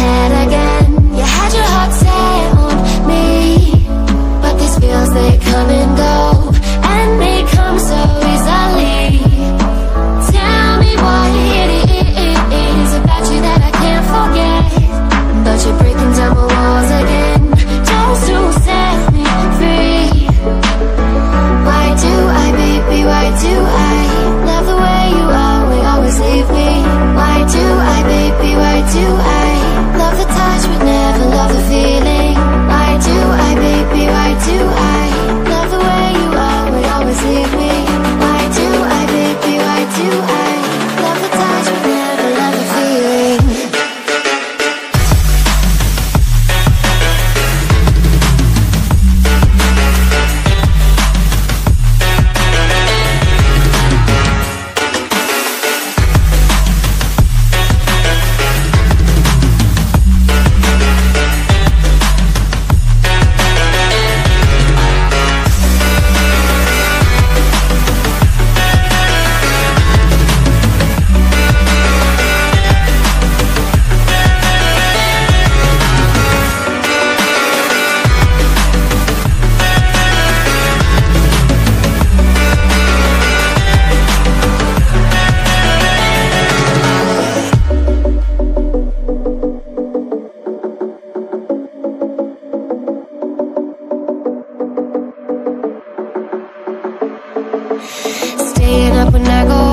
head again. You had your heart set on me, but these feels, they come and go, and they come so easily. Tell me what it is about you that I can't forget, but you're breaking down my walls again, just to set me free. Why do I, baby, why do I love the way you always leave me? Why do I, baby, why do I love the touch but never love the feeling? Why do I, baby, why do I love the way you always leave me? Why do I, baby, why do I love the touch but never love the feeling? Staying up when I go